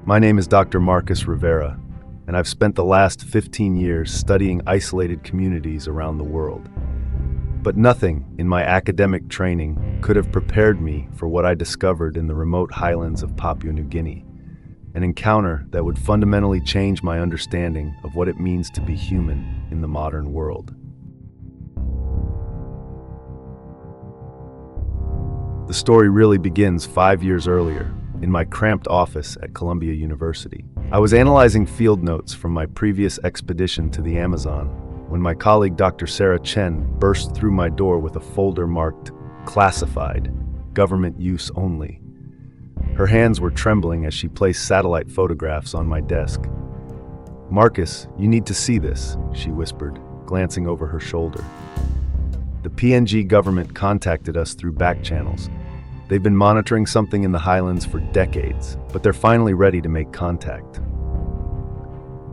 My name is Dr. Marcus Rivera, and I've spent the last 15 years studying isolated communities around the world. But nothing in my academic training could have prepared me for what I discovered in the remote highlands of Papua New Guinea, an encounter that would fundamentally change my understanding of what it means to be human in the modern world. The story really begins 5 years earlier, in my cramped office at Columbia University. I was analyzing field notes from my previous expedition to the Amazon when my colleague Dr. Sarah Chen burst through my door with a folder marked "Classified, Government Use Only." Her hands were trembling as she placed satellite photographs on my desk. "Marcus, you need to see this," she whispered, glancing over her shoulder. The PNG government contacted us through back channels. They've been monitoring something in the highlands for decades, but they're finally ready to make contact.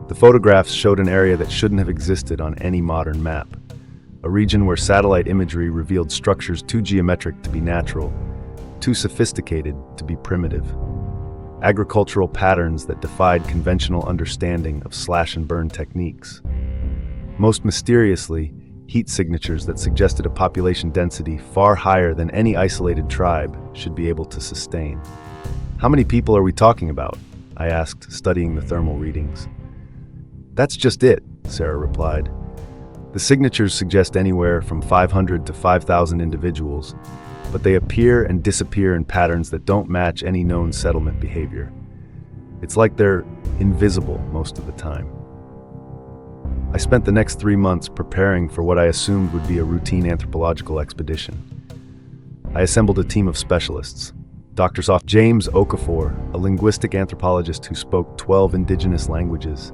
The photographs showed an area that shouldn't have existed on any modern map, a region where satellite imagery revealed structures too geometric to be natural, too sophisticated to be primitive, agricultural patterns that defied conventional understanding of slash-and-burn techniques. Most mysteriously, heat signatures that suggested a population density far higher than any isolated tribe should be able to sustain. "How many people are we talking about?" I asked, studying the thermal readings. "That's just it," Sarah replied. "The signatures suggest anywhere from 500 to 5,000 individuals, but they appear and disappear in patterns that don't match any known settlement behavior. It's like they're invisible most of the time." I spent the next 3 months preparing for what I assumed would be a routine anthropological expedition. I assembled a team of specialists. Dr. James Okafor, a linguistic anthropologist who spoke 12 indigenous languages;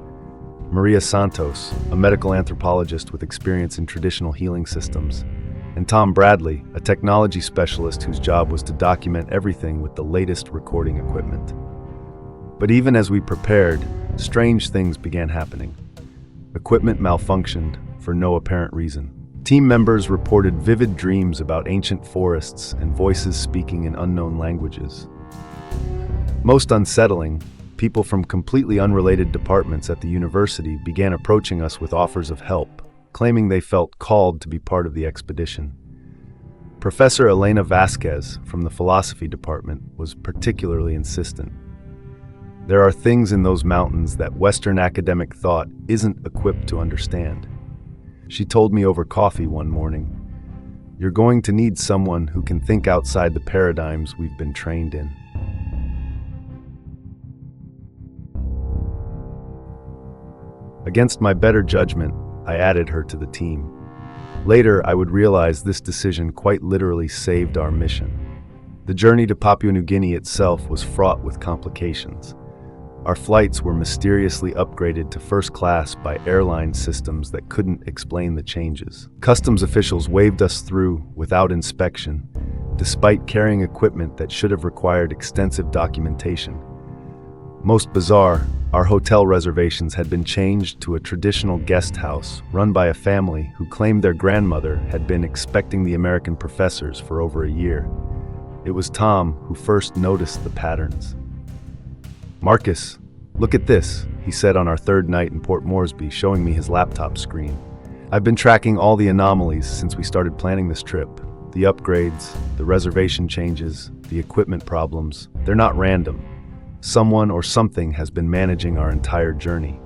Maria Santos, a medical anthropologist with experience in traditional healing systems; and Tom Bradley, a technology specialist whose job was to document everything with the latest recording equipment. But even as we prepared, strange things began happening. Equipment malfunctioned for no apparent reason. Team members reported vivid dreams about ancient forests and voices speaking in unknown languages. Most unsettling, people from completely unrelated departments at the university began approaching us with offers of help, claiming they felt called to be part of the expedition. Professor Elena Vasquez from the philosophy department was particularly insistent. "There are things in those mountains that Western academic thought isn't equipped to understand." She told me over coffee one morning, "You're going to need someone who can think outside the paradigms we've been trained in." Against my better judgment, I added her to the team. Later, I would realize this decision quite literally saved our mission. The journey to Papua New Guinea itself was fraught with complications. Our flights were mysteriously upgraded to first class by airline systems that couldn't explain the changes. Customs officials waved us through without inspection, despite carrying equipment that should have required extensive documentation. Most bizarre, our hotel reservations had been changed to a traditional guest house run by a family who claimed their grandmother had been expecting the American professors for over a year. It was Tom who first noticed the patterns. "Marcus, look at this," he said on our third night in Port Moresby, showing me his laptop screen. "I've been tracking all the anomalies since we started planning this trip. The upgrades, the reservation changes, the equipment problems, they're not random. Someone or something has been managing our entire journey."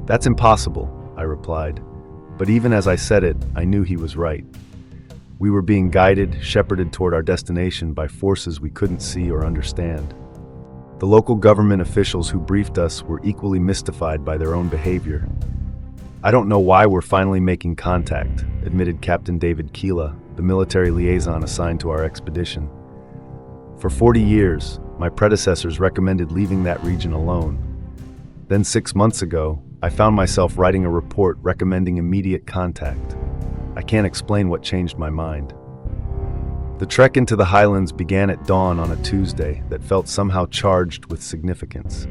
"That's impossible," I replied. But even as I said it, I knew he was right. We were being guided, shepherded toward our destination by forces we couldn't see or understand. The local government officials who briefed us were equally mystified by their own behavior. "I don't know why we're finally making contact," admitted Captain David Keela, the military liaison assigned to our expedition. "For 40 years, my predecessors recommended leaving that region alone. Then 6 months ago, I found myself writing a report recommending immediate contact. I can't explain what changed my mind." The trek into the highlands began at dawn on a Tuesday that felt somehow charged with significance.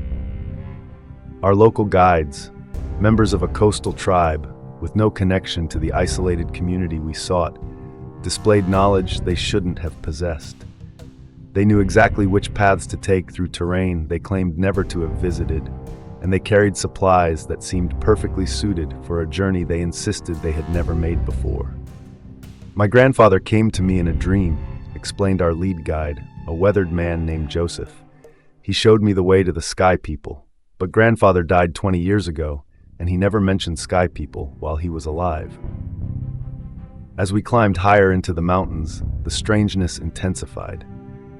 Our local guides, members of a coastal tribe with no connection to the isolated community we sought, displayed knowledge they shouldn't have possessed. They knew exactly which paths to take through terrain they claimed never to have visited, and they carried supplies that seemed perfectly suited for a journey they insisted they had never made before. "My grandfather came to me in a dream," explained our lead guide, a weathered man named Joseph. "He showed me the way to the Sky People, but grandfather died 20 years ago, and he never mentioned Sky People while he was alive." As we climbed higher into the mountains, the strangeness intensified.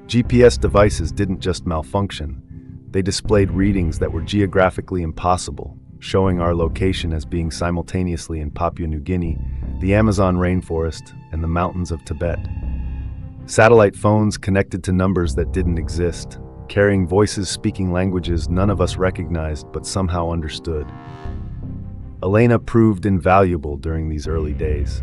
GPS devices didn't just malfunction, they displayed readings that were geographically impossible, showing our location as being simultaneously in Papua New Guinea, the Amazon rainforest, and the mountains of Tibet. Satellite phones connected to numbers that didn't exist, carrying voices speaking languages none of us recognized but somehow understood. Elena proved invaluable during these early days.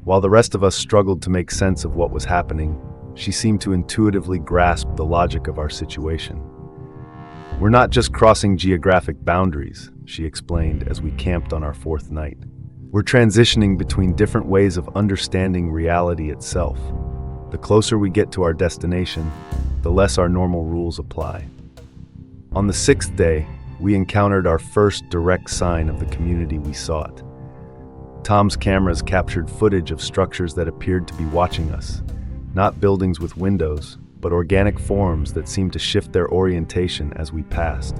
While the rest of us struggled to make sense of what was happening, she seemed to intuitively grasp the logic of our situation. "We're not just crossing geographic boundaries," she explained as we camped on our fourth night. "We're transitioning between different ways of understanding reality itself. The closer we get to our destination, the less our normal rules apply." On the sixth day, we encountered our first direct sign of the community we sought. Tom's cameras captured footage of structures that appeared to be watching us, not buildings with windows, but organic forms that seemed to shift their orientation as we passed.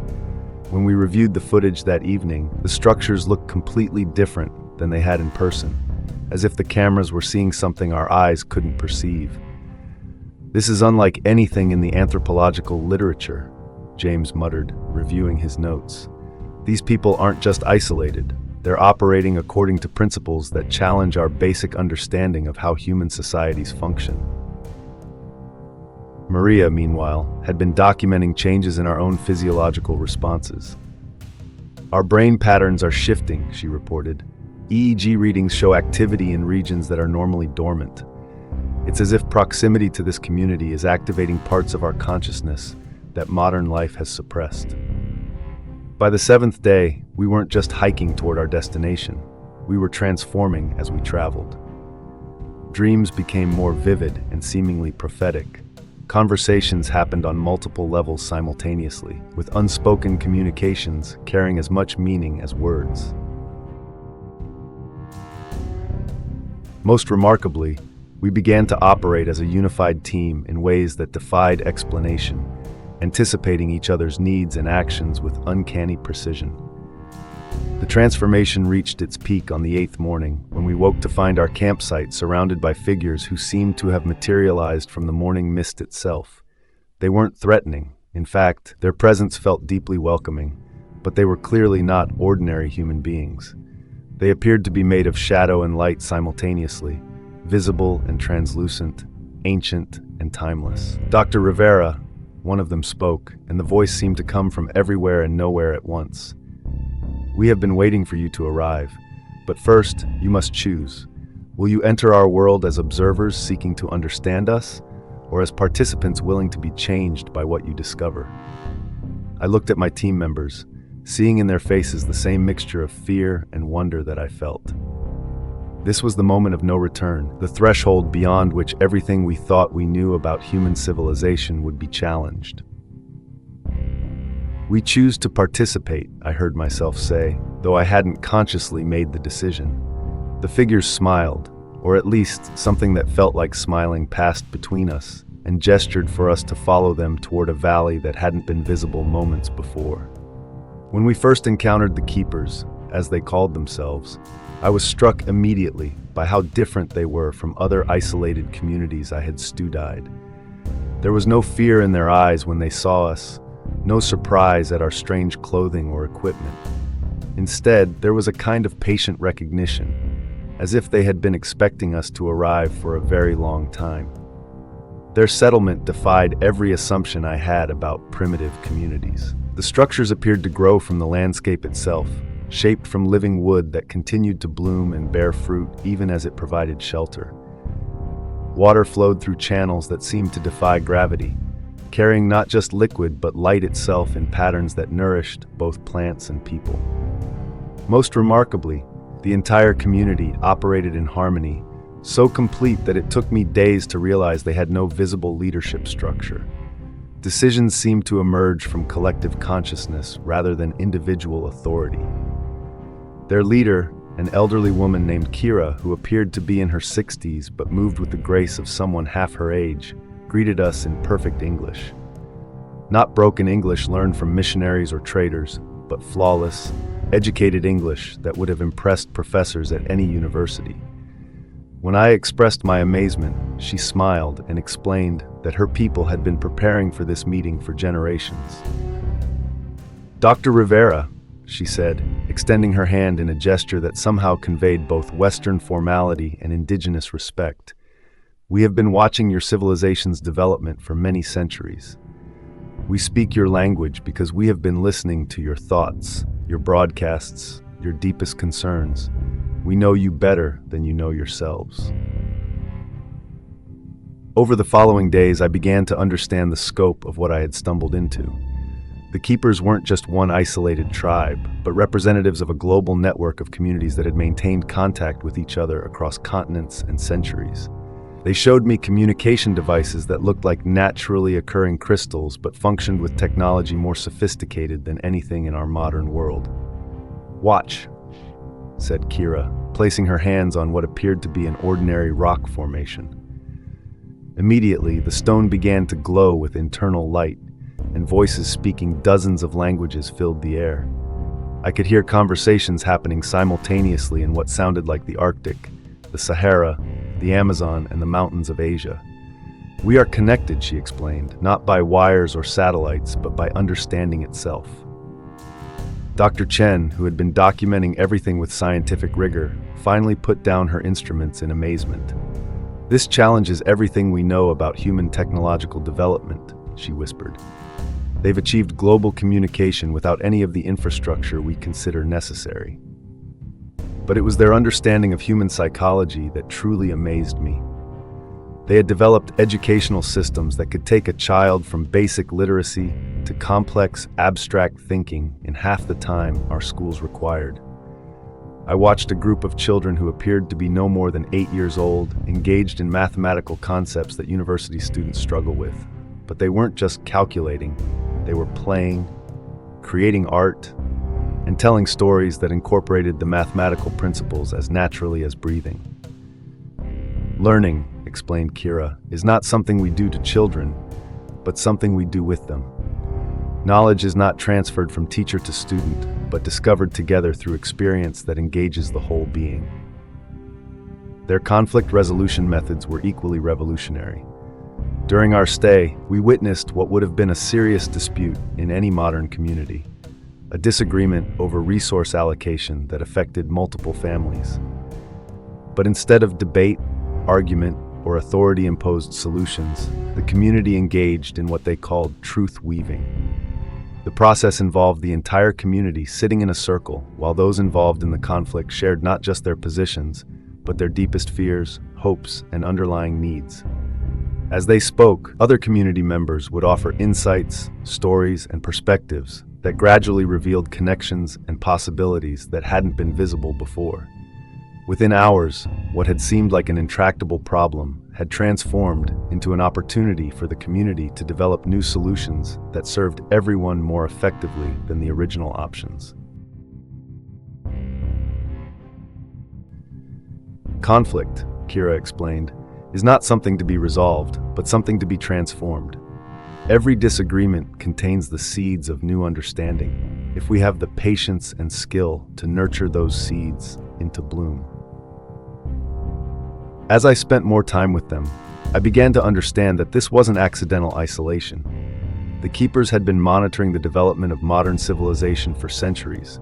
When we reviewed the footage that evening, the structures looked completely different than they had in person, as if the cameras were seeing something our eyes couldn't perceive. "This is unlike anything in the anthropological literature," James muttered, reviewing his notes. "These people aren't just isolated. They're operating according to principles that challenge our basic understanding of how human societies function." Maria, meanwhile, had been documenting changes in our own physiological responses. "Our brain patterns are shifting," she reported. "EEG readings show activity in regions that are normally dormant. It's as if proximity to this community is activating parts of our consciousness that modern life has suppressed." By the seventh day, we weren't just hiking toward our destination. We were transforming as we traveled. Dreams became more vivid and seemingly prophetic. Conversations happened on multiple levels simultaneously, with unspoken communications carrying as much meaning as words. Most remarkably, we began to operate as a unified team in ways that defied explanation, anticipating each other's needs and actions with uncanny precision. The transformation reached its peak on the 8th morning, when we woke to find our campsite surrounded by figures who seemed to have materialized from the morning mist itself. They weren't threatening. In fact, their presence felt deeply welcoming, but they were clearly not ordinary human beings. They appeared to be made of shadow and light simultaneously, visible and translucent, ancient and timeless. "Dr. Rivera," one of them spoke, and the voice seemed to come from everywhere and nowhere at once. "We have been waiting for you to arrive, but first, you must choose. Will you enter our world as observers seeking to understand us, or as participants willing to be changed by what you discover?" I looked at my team members, seeing in their faces the same mixture of fear and wonder that I felt. This was the moment of no return, the threshold beyond which everything we thought we knew about human civilization would be challenged. "We choose to participate," I heard myself say, though I hadn't consciously made the decision. The figures smiled, or at least something that felt like smiling passed between us, and gestured for us to follow them toward a valley that hadn't been visible moments before. When we first encountered the Keepers, as they called themselves, I was struck immediately by how different they were from other isolated communities I had studied. There was no fear in their eyes when they saw us, no surprise at our strange clothing or equipment. Instead, there was a kind of patient recognition, as if they had been expecting us to arrive for a very long time. Their settlement defied every assumption I had about primitive communities. The structures appeared to grow from the landscape itself, shaped from living wood that continued to bloom and bear fruit even as it provided shelter. Water flowed through channels that seemed to defy gravity, carrying not just liquid but light itself in patterns that nourished both plants and people. Most remarkably, the entire community operated in harmony, so complete that it took me days to realize they had no visible leadership structure. Decisions seemed to emerge from collective consciousness rather than individual authority. Their leader, an elderly woman named Kira, who appeared to be in her 60s but moved with the grace of someone half her age, greeted us in perfect English. Not broken English learned from missionaries or traders, but flawless, educated English that would have impressed professors at any university. When I expressed my amazement, she smiled and explained that her people had been preparing for this meeting for generations. "Dr. Rivera," she said, extending her hand in a gesture that somehow conveyed both Western formality and indigenous respect, "we have been watching your civilization's development for many centuries. We speak your language because we have been listening to your thoughts, your broadcasts, your deepest concerns. We know you better than you know yourselves." Over the following days, I began to understand the scope of what I had stumbled into. The Keepers weren't just one isolated tribe, but representatives of a global network of communities that had maintained contact with each other across continents and centuries. They showed me communication devices that looked like naturally occurring crystals but functioned with technology more sophisticated than anything in our modern world. "Watch," said Kira, placing her hands on what appeared to be an ordinary rock formation. Immediately, the stone began to glow with internal light, and voices speaking dozens of languages filled the air. I could hear conversations happening simultaneously in what sounded like the Arctic, the Sahara, the Amazon, and the mountains of Asia. "We are connected," she explained, "not by wires or satellites, but by understanding itself." Dr. Chen, who had been documenting everything with scientific rigor, finally put down her instruments in amazement. "This challenges everything we know about human technological development," she whispered. "They've achieved global communication without any of the infrastructure we consider necessary." But it was their understanding of human psychology that truly amazed me. They had developed educational systems that could take a child from basic literacy to complex, abstract thinking in half the time our schools required. I watched a group of children who appeared to be no more than 8 years old, engaged in mathematical concepts that university students struggle with. But they weren't just calculating, they were playing, creating art, and telling stories that incorporated the mathematical principles as naturally as breathing. "Learning," explained Kira, "is not something we do to children, but something we do with them. Knowledge is not transferred from teacher to student, but discovered together through experience that engages the whole being." Their conflict resolution methods were equally revolutionary. During our stay, we witnessed what would have been a serious dispute in any modern community, a disagreement over resource allocation that affected multiple families. But instead of debate, argument, or authority-imposed solutions, the community engaged in what they called truth weaving. The process involved the entire community sitting in a circle while those involved in the conflict shared not just their positions, but their deepest fears, hopes, and underlying needs. As they spoke, other community members would offer insights, stories, and perspectives that gradually revealed connections and possibilities that hadn't been visible before. Within hours, what had seemed like an intractable problem had transformed into an opportunity for the community to develop new solutions that served everyone more effectively than the original options. "Conflict," Kira explained, "is not something to be resolved, but something to be transformed. Every disagreement contains the seeds of new understanding, if we have the patience and skill to nurture those seeds into bloom." As I spent more time with them, I began to understand that this wasn't accidental isolation. The Keepers had been monitoring the development of modern civilization for centuries,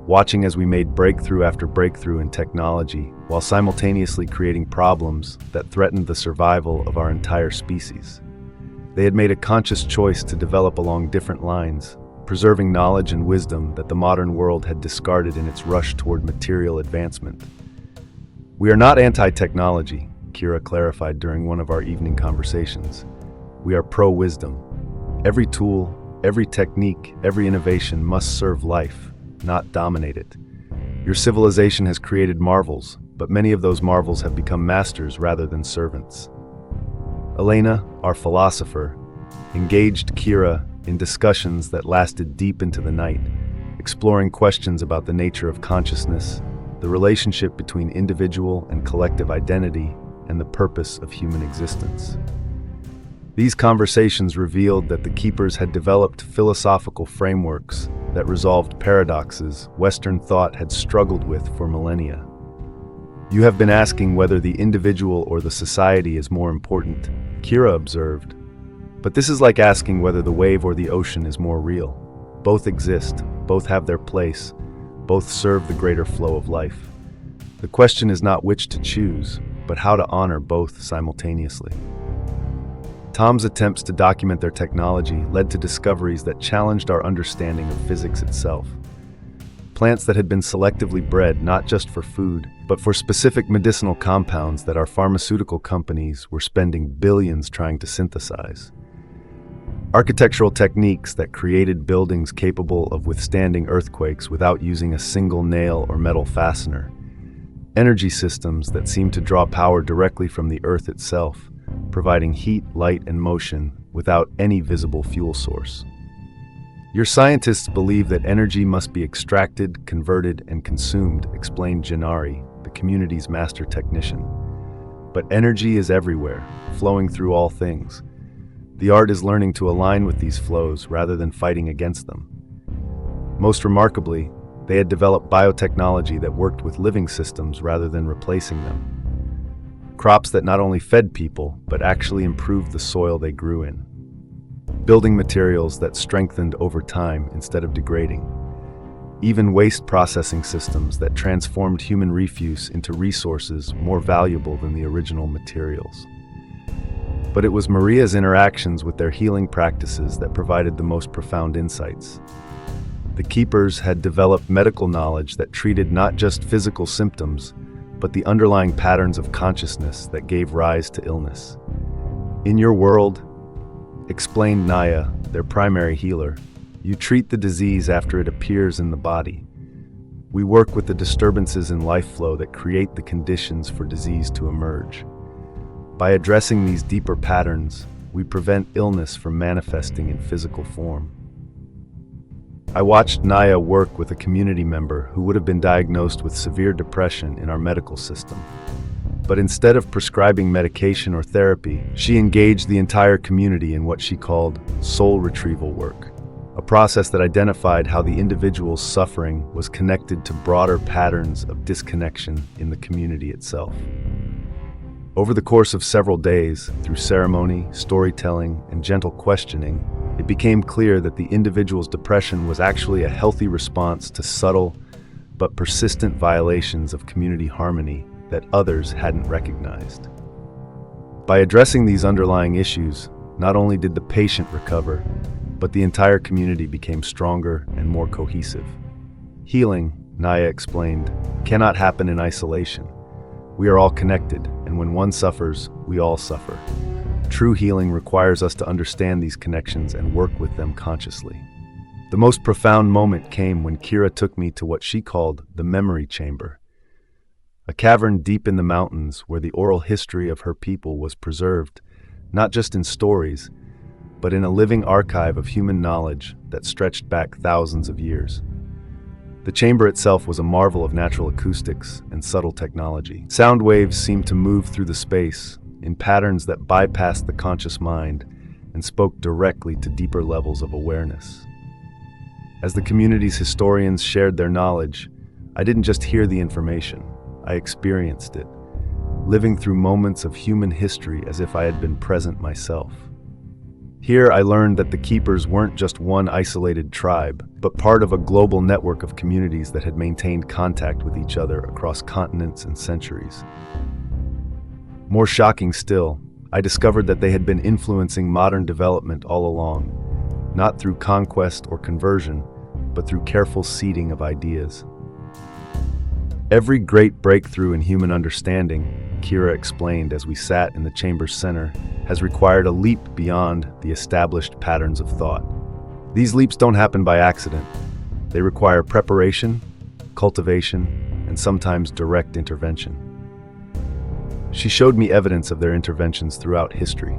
watching as we made breakthrough after breakthrough in technology, while simultaneously creating problems that threatened the survival of our entire species. They had made a conscious choice to develop along different lines, preserving knowledge and wisdom that the modern world had discarded in its rush toward material advancement. "We are not anti-technology," Kira clarified during one of our evening conversations. "We are pro-wisdom. Every tool, every technique, every innovation must serve life, not dominate it. Your civilization has created marvels, but many of those marvels have become masters rather than servants. Elena, our philosopher, engaged Kira in discussions that lasted deep into the night, exploring questions about the nature of consciousness, the relationship between individual and collective identity, and the purpose of human existence. These conversations revealed that the Keepers had developed philosophical frameworks that resolved paradoxes Western thought had struggled with for millennia. "You have been asking whether the individual or the society is more important," Kira observed. "But this is like asking whether the wave or the ocean is more real. Both exist, both have their place, both serve the greater flow of life. The question is not which to choose, but how to honor both simultaneously." Tom's attempts to document their technology led to discoveries that challenged our understanding of physics itself. Plants that had been selectively bred not just for food, but for specific medicinal compounds that our pharmaceutical companies were spending billions trying to synthesize. Architectural techniques that created buildings capable of withstanding earthquakes without using a single nail or metal fastener. Energy systems that seemed to draw power directly from the earth itself, providing heat, light, and motion without any visible fuel source. "Your scientists believe that energy must be extracted, converted, and consumed," explained Gennari, the community's master technician. "But energy is everywhere, flowing through all things. The art is learning to align with these flows rather than fighting against them." Most remarkably, they had developed biotechnology that worked with living systems rather than replacing them. Crops that not only fed people, but actually improved the soil they grew in. Building materials that strengthened over time instead of degrading. Even waste processing systems that transformed human refuse into resources more valuable than the original materials. But it was Maria's interactions with their healing practices that provided the most profound insights. The Keepers had developed medical knowledge that treated not just physical symptoms, but the underlying patterns of consciousness that gave rise to illness. "In your world," explained Naya, their primary healer, "you treat the disease after it appears in the body. We work with the disturbances in life flow that create the conditions for disease to emerge. By addressing these deeper patterns, we prevent illness from manifesting in physical form." I watched Naya work with a community member who would have been diagnosed with severe depression in our medical system. But instead of prescribing medication or therapy, she engaged the entire community in what she called soul retrieval work, a process that identified how the individual's suffering was connected to broader patterns of disconnection in the community itself. Over the course of several days, through ceremony, storytelling, and gentle questioning, it became clear that the individual's depression was actually a healthy response to subtle but persistent violations of community harmony that others hadn't recognized. By addressing these underlying issues, not only did the patient recover, but the entire community became stronger and more cohesive. "Healing," Naya explained, "cannot happen in isolation. We are all connected, and when one suffers, we all suffer. True healing requires us to understand these connections and work with them consciously." The most profound moment came when Kira took me to what she called the memory chamber, a cavern deep in the mountains where the oral history of her people was preserved, not just in stories, but in a living archive of human knowledge that stretched back thousands of years. The chamber itself was a marvel of natural acoustics and subtle technology. Sound waves seemed to move through the space in patterns that bypassed the conscious mind and spoke directly to deeper levels of awareness. As the community's historians shared their knowledge, I didn't just hear the information, I experienced it, living through moments of human history as if I had been present myself. Here I learned that the Keepers weren't just one isolated tribe, but part of a global network of communities that had maintained contact with each other across continents and centuries. More shocking still, I discovered that they had been influencing modern development all along, not through conquest or conversion, but through careful seeding of ideas. Every great breakthrough in human understanding, Kira explained as we sat in the chamber's center, has required a leap beyond the established patterns of thought. These leaps don't happen by accident. They require preparation, cultivation, and sometimes direct intervention. She showed me evidence of their interventions throughout history.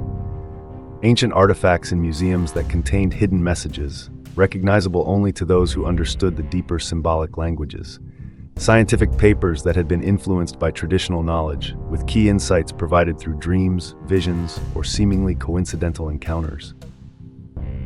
Ancient artifacts in museums that contained hidden messages, recognizable only to those who understood the deeper symbolic languages. Scientific papers that had been influenced by traditional knowledge, with key insights provided through dreams, visions, or seemingly coincidental encounters.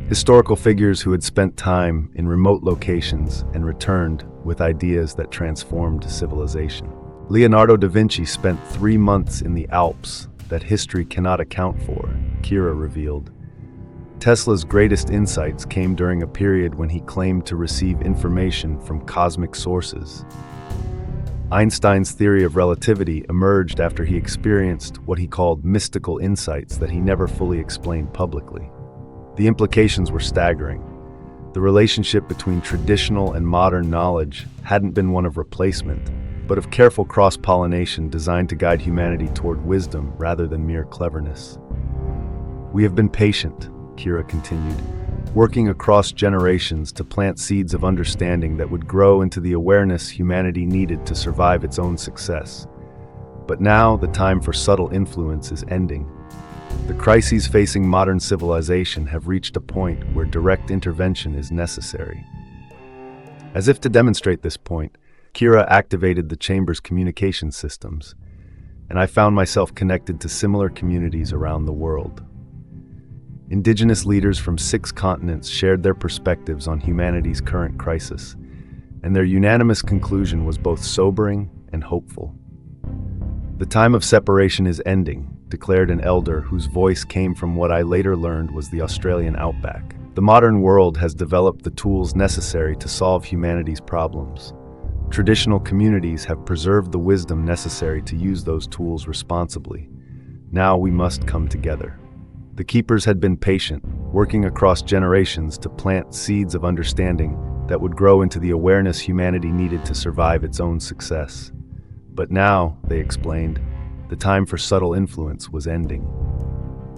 Historical figures who had spent time in remote locations and returned with ideas that transformed civilization. Leonardo da Vinci spent 3 months in the Alps that history cannot account for, Kira revealed. Tesla's greatest insights came during a period when he claimed to receive information from cosmic sources. Einstein's theory of relativity emerged after he experienced what he called mystical insights that he never fully explained publicly. The implications were staggering. The relationship between traditional and modern knowledge hadn't been one of replacement, but of careful cross-pollination designed to guide humanity toward wisdom rather than mere cleverness. We have been patient, Kira continued, working across generations to plant seeds of understanding that would grow into the awareness humanity needed to survive its own success. But now the time for subtle influence is ending. The crises facing modern civilization have reached a point where direct intervention is necessary. As if to demonstrate this point, Kira activated the chamber's communication systems, and I found myself connected to similar communities around the world. Indigenous leaders from 6 continents shared their perspectives on humanity's current crisis, and their unanimous conclusion was both sobering and hopeful. The time of separation is ending, declared an elder whose voice came from what I later learned was the Australian outback. The modern world has developed the tools necessary to solve humanity's problems. Traditional communities have preserved the wisdom necessary to use those tools responsibly. Now we must come together. The keepers had been patient, working across generations to plant seeds of understanding that would grow into the awareness humanity needed to survive its own success. But now, they explained, the time for subtle influence was ending.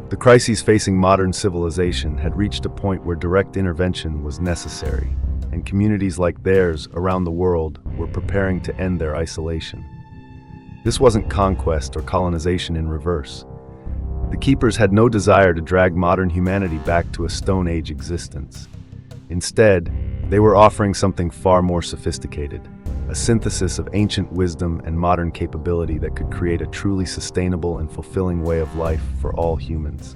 The crises facing modern civilization had reached a point where direct intervention was necessary, and communities like theirs around the world were preparing to end their isolation. This wasn't conquest or colonization in reverse. The keepers had no desire to drag modern humanity back to a Stone Age existence. Instead, they were offering something far more sophisticated, a synthesis of ancient wisdom and modern capability that could create a truly sustainable and fulfilling way of life for all humans.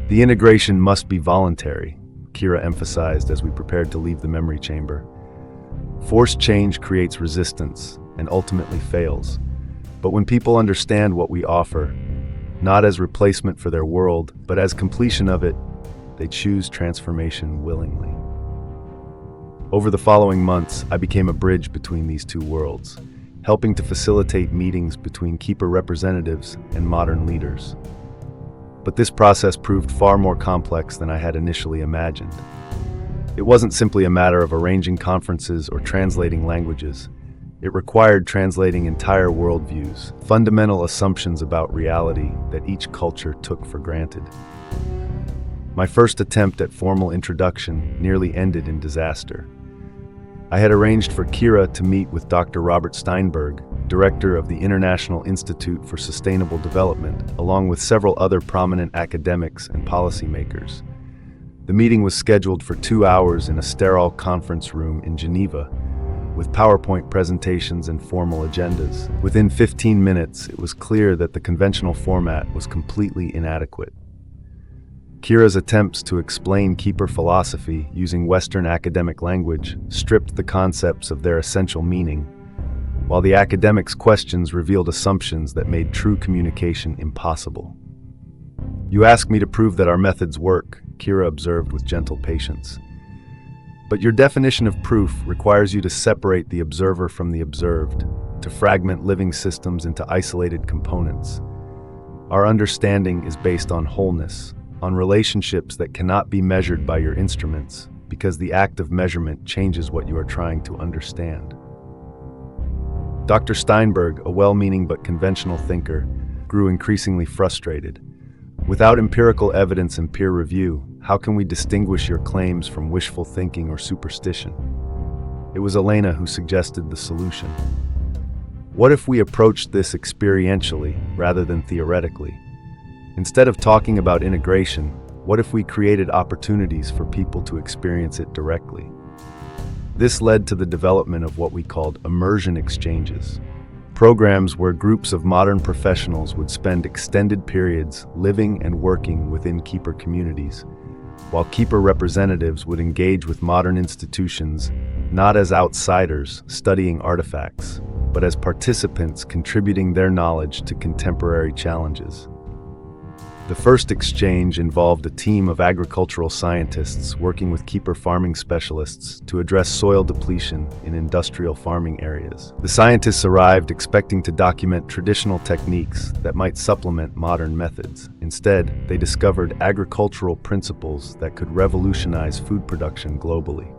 The integration must be voluntary, Kira emphasized as we prepared to leave the memory chamber. Forced change creates resistance and ultimately fails. But when people understand what we offer, not as replacement for their world, but as completion of it, they choose transformation willingly. Over the following months, I became a bridge between these two worlds, helping to facilitate meetings between keeper representatives and modern leaders. But this process proved far more complex than I had initially imagined. It wasn't simply a matter of arranging conferences or translating languages. It required translating entire worldviews, fundamental assumptions about reality that each culture took for granted. My first attempt at formal introduction nearly ended in disaster. I had arranged for Kira to meet with Dr. Robert Steinberg, director of the International Institute for Sustainable Development, along with several other prominent academics and policymakers. The meeting was scheduled for 2 hours in a sterile conference room in Geneva, with PowerPoint presentations and formal agendas. Within 15 minutes, it was clear that the conventional format was completely inadequate. Kira's attempts to explain keeper philosophy using Western academic language stripped the concepts of their essential meaning, while the academics' questions revealed assumptions that made true communication impossible. "You ask me to prove that our methods work," Kira observed with gentle patience. "But your definition of proof requires you to separate the observer from the observed, to fragment living systems into isolated components. Our understanding is based on wholeness, on relationships that cannot be measured by your instruments, because the act of measurement changes what you are trying to understand." Dr. Steinberg, a well-meaning but conventional thinker, grew increasingly frustrated. "Without empirical evidence and peer review, how can we distinguish your claims from wishful thinking or superstition?" It was Elena who suggested the solution. What if we approached this experientially rather than theoretically? Instead of talking about integration, what if we created opportunities for people to experience it directly? This led to the development of what we called immersion exchanges, programs where groups of modern professionals would spend extended periods living and working within keeper communities, while keeper representatives would engage with modern institutions not as outsiders studying artifacts, but as participants contributing their knowledge to contemporary challenges. The first exchange involved a team of agricultural scientists working with keeper farming specialists to address soil depletion in industrial farming areas. The scientists arrived expecting to document traditional techniques that might supplement modern methods. Instead, they discovered agricultural principles that could revolutionize food production globally.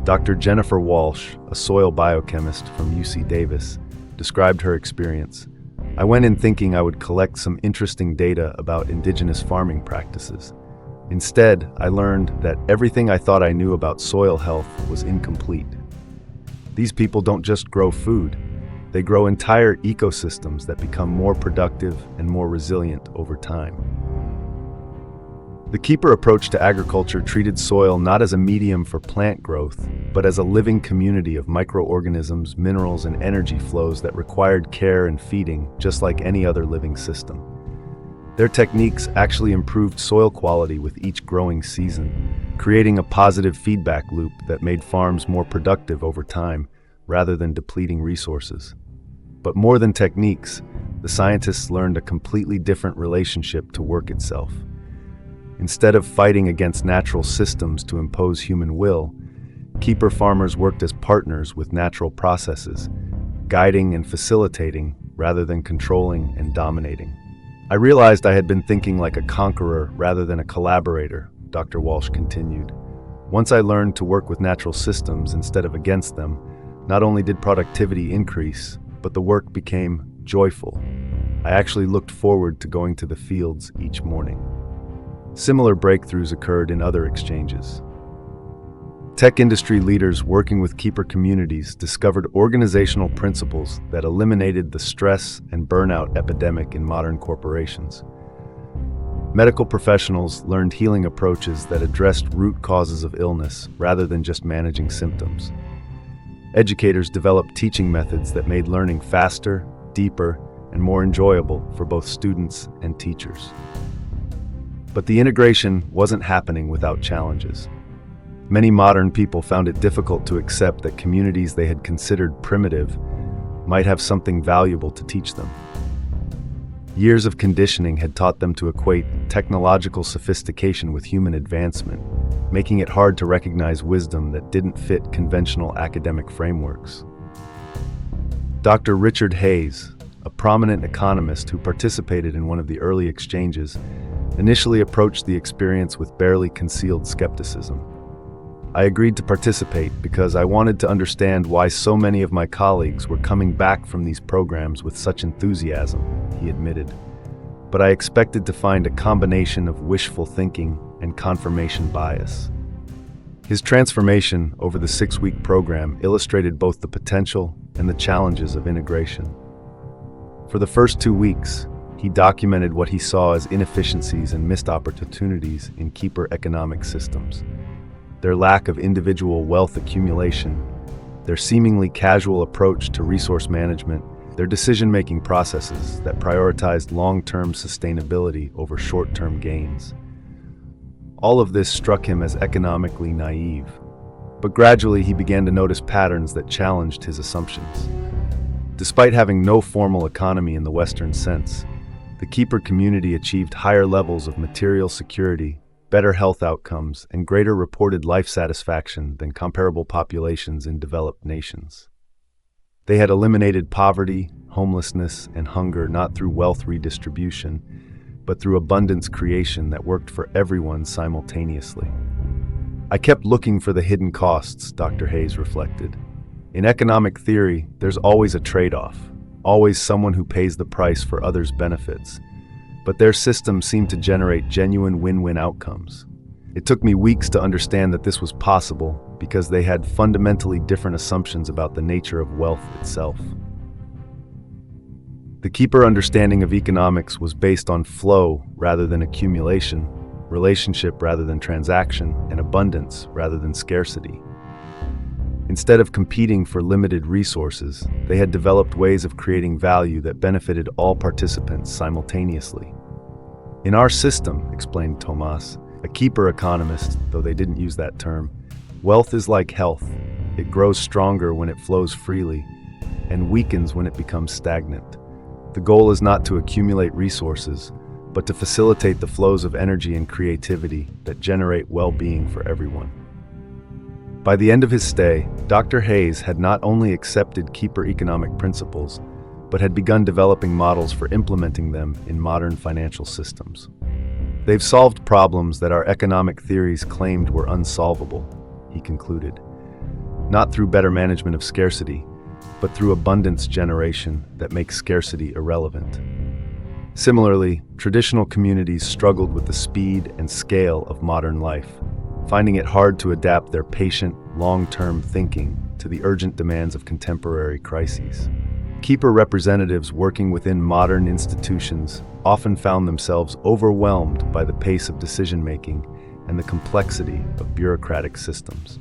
Dr. Jennifer Walsh, a soil biochemist from UC Davis, described her experience. I went in thinking I would collect some interesting data about indigenous farming practices. Instead, I learned that everything I thought I knew about soil health was incomplete. These people don't just grow food, they grow entire ecosystems that become more productive and more resilient over time. The keeper approach to agriculture treated soil not as a medium for plant growth, but as a living community of microorganisms, minerals, and energy flows that required care and feeding, just like any other living system. Their techniques actually improved soil quality with each growing season, creating a positive feedback loop that made farms more productive over time, rather than depleting resources. But more than techniques, the scientists learned a completely different relationship to work itself. Instead of fighting against natural systems to impose human will, keeper farmers worked as partners with natural processes, guiding and facilitating rather than controlling and dominating. I realized I had been thinking like a conqueror rather than a collaborator, Dr. Walsh continued. Once I learned to work with natural systems instead of against them, not only did productivity increase, but the work became joyful. I actually looked forward to going to the fields each morning. Similar breakthroughs occurred in other exchanges. Tech industry leaders working with keeper communities discovered organizational principles that eliminated the stress and burnout epidemic in modern corporations. Medical professionals learned healing approaches that addressed root causes of illness rather than just managing symptoms. Educators developed teaching methods that made learning faster, deeper, and more enjoyable for both students and teachers. But the integration wasn't happening without challenges. Many modern people found it difficult to accept that communities they had considered primitive might have something valuable to teach them. Years of conditioning had taught them to equate technological sophistication with human advancement, making it hard to recognize wisdom that didn't fit conventional academic frameworks. Dr. Richard Hayes, a prominent economist who participated in one of the early exchanges, initially approached the experience with barely concealed skepticism. I agreed to participate because I wanted to understand why so many of my colleagues were coming back from these programs with such enthusiasm, he admitted. But I expected to find a combination of wishful thinking and confirmation bias. His transformation over the 6-week program illustrated both the potential and the challenges of integration. For the first 2 weeks, he documented what he saw as inefficiencies and missed opportunities in keeper economic systems. Their lack of individual wealth accumulation, their seemingly casual approach to resource management, their decision-making processes that prioritized long-term sustainability over short-term gains. All of this struck him as economically naive, but gradually he began to notice patterns that challenged his assumptions. Despite having no formal economy in the Western sense, the keeper community achieved higher levels of material security, better health outcomes, and greater reported life satisfaction than comparable populations in developed nations. They had eliminated poverty, homelessness, and hunger not through wealth redistribution, but through abundance creation that worked for everyone simultaneously. I kept looking for the hidden costs, Dr. Hayes reflected. In economic theory, there's always a trade-off, always someone who pays the price for others' benefits. But their system seemed to generate genuine win-win outcomes. It took me weeks to understand that this was possible because they had fundamentally different assumptions about the nature of wealth itself. The Keeper understanding of economics was based on flow rather than accumulation, relationship rather than transaction, and abundance rather than scarcity. Instead of competing for limited resources, they had developed ways of creating value that benefited all participants simultaneously. In our system, explained Tomas, a Keeper economist, though they didn't use that term, wealth is like health. It grows stronger when it flows freely and weakens when it becomes stagnant. The goal is not to accumulate resources, but to facilitate the flows of energy and creativity that generate well-being for everyone. By the end of his stay, Dr. Hayes had not only accepted Keeper economic principles, but had begun developing models for implementing them in modern financial systems. They've solved problems that our economic theories claimed were unsolvable, he concluded, not through better management of scarcity, but through abundance generation that makes scarcity irrelevant. Similarly, traditional communities struggled with the speed and scale of modern life, finding it hard to adapt their patient, long-term thinking to the urgent demands of contemporary crises. Keeper representatives working within modern institutions often found themselves overwhelmed by the pace of decision-making and the complexity of bureaucratic systems.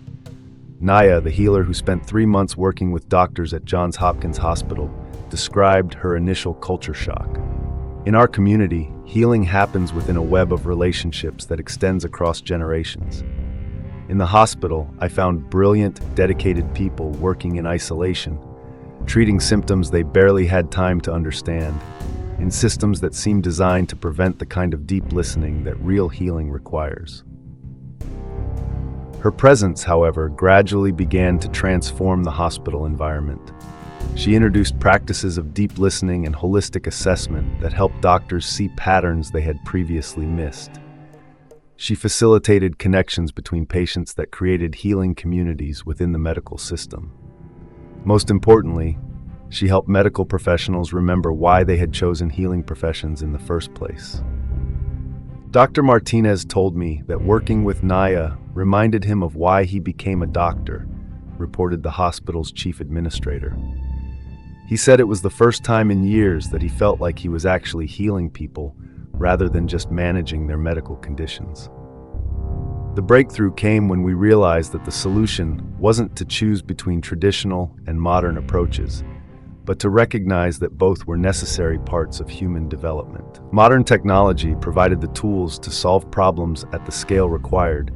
Naya, the healer who spent 3 months working with doctors at Johns Hopkins Hospital, described her initial culture shock. In our community, healing happens within a web of relationships that extends across generations. In the hospital, I found brilliant, dedicated people working in isolation, treating symptoms they barely had time to understand, in systems that seemed designed to prevent the kind of deep listening that real healing requires. Her presence, however, gradually began to transform the hospital environment. She introduced practices of deep listening and holistic assessment that helped doctors see patterns they had previously missed. She facilitated connections between patients that created healing communities within the medical system. Most importantly, she helped medical professionals remember why they had chosen healing professions in the first place. Dr. Martinez told me that working with Naya reminded him of why he became a doctor, reported the hospital's chief administrator. He said it was the first time in years that he felt like he was actually healing people rather than just managing their medical conditions. The breakthrough came when we realized that the solution wasn't to choose between traditional and modern approaches, but to recognize that both were necessary parts of human development. Modern technology provided the tools to solve problems at the scale required,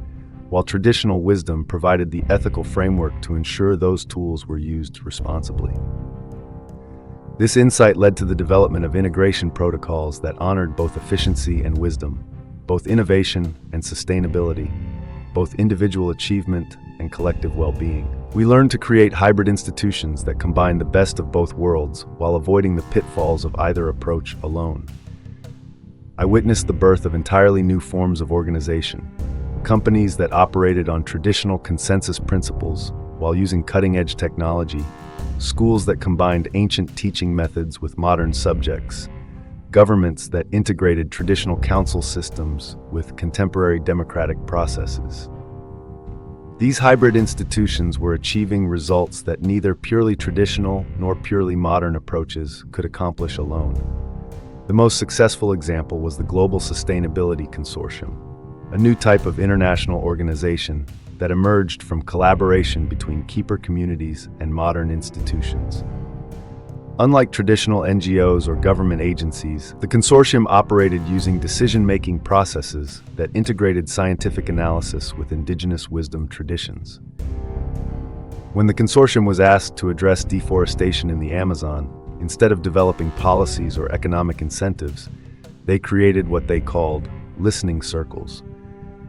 while traditional wisdom provided the ethical framework to ensure those tools were used responsibly. This insight led to the development of integration protocols that honored both efficiency and wisdom, both innovation and sustainability, both individual achievement and collective well-being. We learned to create hybrid institutions that combine the best of both worlds while avoiding the pitfalls of either approach alone. I witnessed the birth of entirely new forms of organization, companies that operated on traditional consensus principles while using cutting-edge technology, schools that combined ancient teaching methods with modern subjects, governments that integrated traditional council systems with contemporary democratic processes. These hybrid institutions were achieving results that neither purely traditional nor purely modern approaches could accomplish alone. The most successful example was the Global Sustainability Consortium, a new type of international organization that emerged from collaboration between Keeper communities and modern institutions. Unlike traditional NGOs or government agencies, the consortium operated using decision-making processes that integrated scientific analysis with indigenous wisdom traditions. When the consortium was asked to address deforestation in the Amazon, instead of developing policies or economic incentives, they created what they called listening circles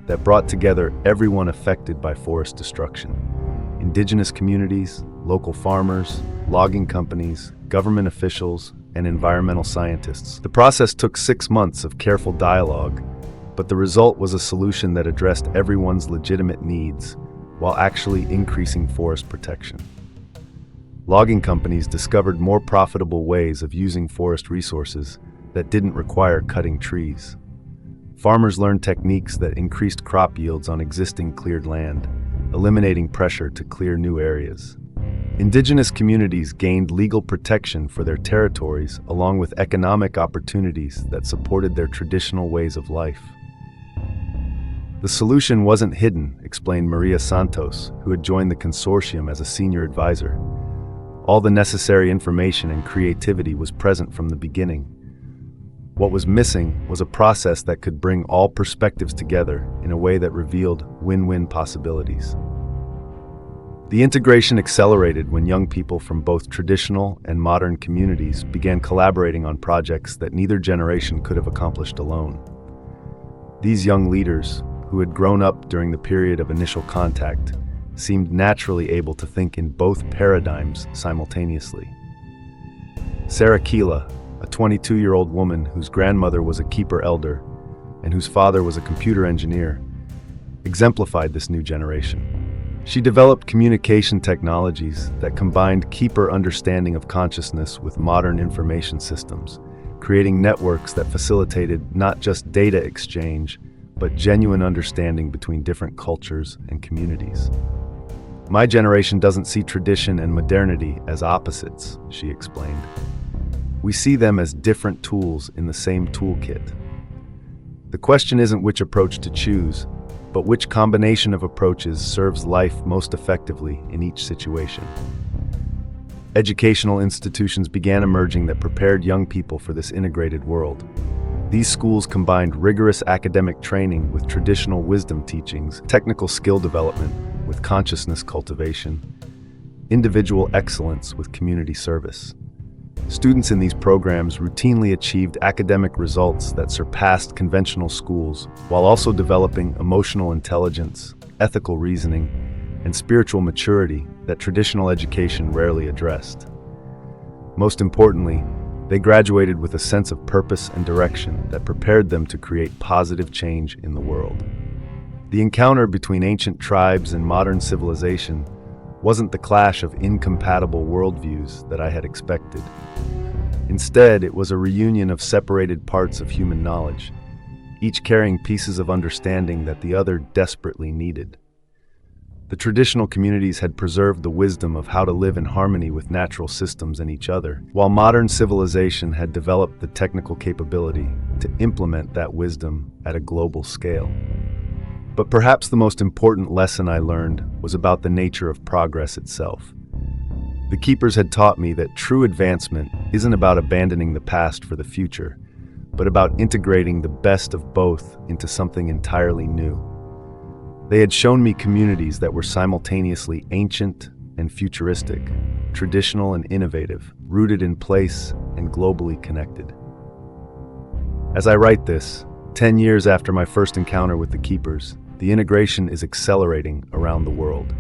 that brought together everyone affected by forest destruction: indigenous communities, local farmers, logging companies, government officials, and environmental scientists. The process took 6 months of careful dialogue, but the result was a solution that addressed everyone's legitimate needs while actually increasing forest protection. Logging companies discovered more profitable ways of using forest resources that didn't require cutting trees. Farmers learned techniques that increased crop yields on existing cleared land, eliminating pressure to clear new areas. Indigenous communities gained legal protection for their territories along with economic opportunities that supported their traditional ways of life. The solution wasn't hidden, explained Maria Santos, who had joined the consortium as a senior advisor. All the necessary information and creativity was present from the beginning. What was missing was a process that could bring all perspectives together in a way that revealed win-win possibilities. The integration accelerated when young people from both traditional and modern communities began collaborating on projects that neither generation could have accomplished alone. These young leaders, who had grown up during the period of initial contact, seemed naturally able to think in both paradigms simultaneously. Sarah Keela, a 22-year-old woman whose grandmother was a keeper elder and whose father was a computer engineer, exemplified this new generation. She developed communication technologies that combined keeper understanding of consciousness with modern information systems, creating networks that facilitated not just data exchange, but genuine understanding between different cultures and communities. My generation doesn't see tradition and modernity as opposites, she explained. We see them as different tools in the same toolkit. The question isn't which approach to choose, but which combination of approaches serves life most effectively in each situation. Educational institutions began emerging that prepared young people for this integrated world. These schools combined rigorous academic training with traditional wisdom teachings, technical skill development with consciousness cultivation, individual excellence with community service. Students in these programs routinely achieved academic results that surpassed conventional schools, while also developing emotional intelligence, ethical reasoning, and spiritual maturity that traditional education rarely addressed. Most importantly, they graduated with a sense of purpose and direction that prepared them to create positive change in the world. The encounter between ancient tribes and modern civilization wasn't the clash of incompatible worldviews that I had expected. Instead, it was a reunion of separated parts of human knowledge, each carrying pieces of understanding that the other desperately needed. The traditional communities had preserved the wisdom of how to live in harmony with natural systems and each other, while modern civilization had developed the technical capability to implement that wisdom at a global scale. But perhaps the most important lesson I learned was about the nature of progress itself. The keepers had taught me that true advancement isn't about abandoning the past for the future, but about integrating the best of both into something entirely new. They had shown me communities that were simultaneously ancient and futuristic, traditional and innovative, rooted in place and globally connected. As I write this, 10 years after my first encounter with the keepers, the integration is accelerating around the world.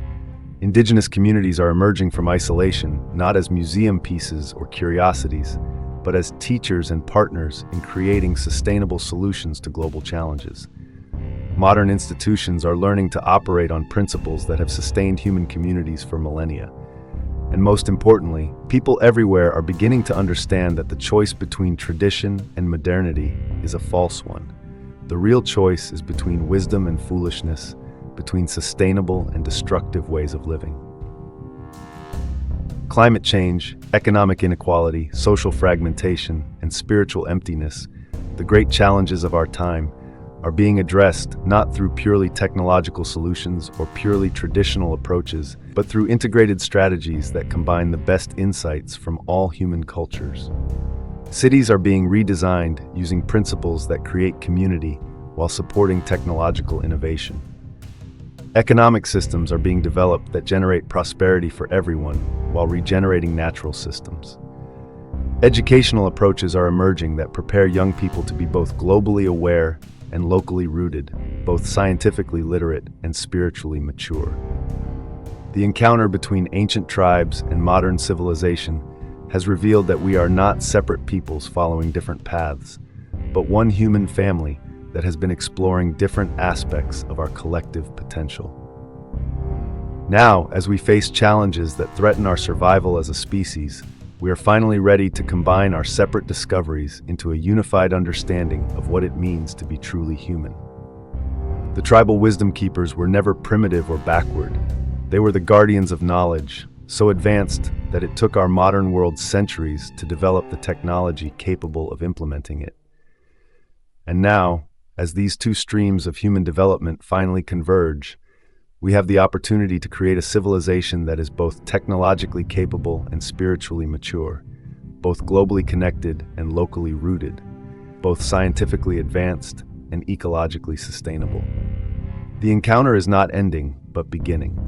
Indigenous communities are emerging from isolation, not as museum pieces or curiosities, but as teachers and partners in creating sustainable solutions to global challenges. Modern institutions are learning to operate on principles that have sustained human communities for millennia. And most importantly, people everywhere are beginning to understand that the choice between tradition and modernity is a false one. The real choice is between wisdom and foolishness, between sustainable and destructive ways of living. Climate change, economic inequality, social fragmentation, and spiritual emptiness, the great challenges of our time, are being addressed not through purely technological solutions or purely traditional approaches, but through integrated strategies that combine the best insights from all human cultures. Cities are being redesigned using principles that create community while supporting technological innovation. Economic systems are being developed that generate prosperity for everyone while regenerating natural systems. Educational approaches are emerging that prepare young people to be both globally aware and locally rooted, both scientifically literate and spiritually mature. The encounter between ancient tribes and modern civilization has revealed that we are not separate peoples following different paths, but one human family that has been exploring different aspects of our collective potential. Now, as we face challenges that threaten our survival as a species, we are finally ready to combine our separate discoveries into a unified understanding of what it means to be truly human. The tribal wisdom keepers were never primitive or backward. They were the guardians of knowledge, so advanced that it took our modern world centuries to develop the technology capable of implementing it. And now, as these two streams of human development finally converge, we have the opportunity to create a civilization that is both technologically capable and spiritually mature, both globally connected and locally rooted, both scientifically advanced and ecologically sustainable. The encounter is not ending, but beginning.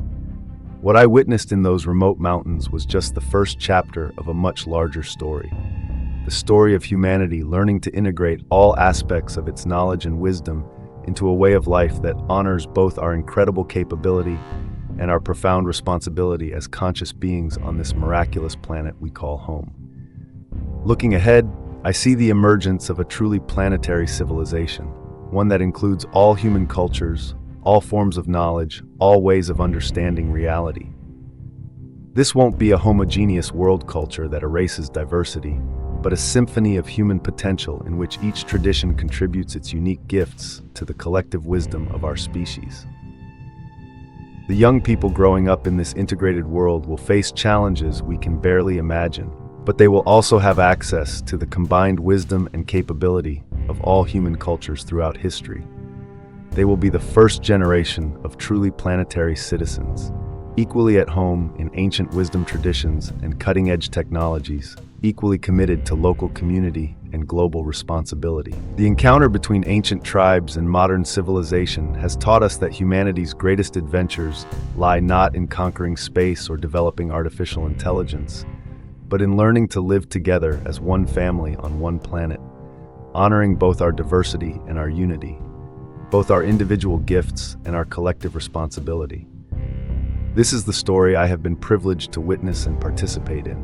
What I witnessed in those remote mountains was just the first chapter of a much larger story. The story of humanity learning to integrate all aspects of its knowledge and wisdom into a way of life that honors both our incredible capability and our profound responsibility as conscious beings on this miraculous planet we call home. Looking ahead, I see the emergence of a truly planetary civilization, one that includes all human cultures, all forms of knowledge, all ways of understanding reality. This won't be a homogeneous world culture that erases diversity, but a symphony of human potential in which each tradition contributes its unique gifts to the collective wisdom of our species. The young people growing up in this integrated world will face challenges we can barely imagine, but they will also have access to the combined wisdom and capability of all human cultures throughout history. They will be the first generation of truly planetary citizens, equally at home in ancient wisdom traditions and cutting-edge technologies, equally committed to local community and global responsibility. The encounter between ancient tribes and modern civilization has taught us that humanity's greatest adventures lie not in conquering space or developing artificial intelligence, but in learning to live together as one family on one planet, honoring both our diversity and our unity, both our individual gifts and our collective responsibility. This is the story I have been privileged to witness and participate in.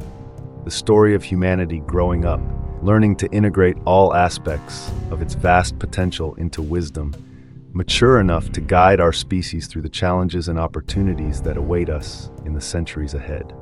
The story of humanity growing up, learning to integrate all aspects of its vast potential into wisdom, mature enough to guide our species through the challenges and opportunities that await us in the centuries ahead.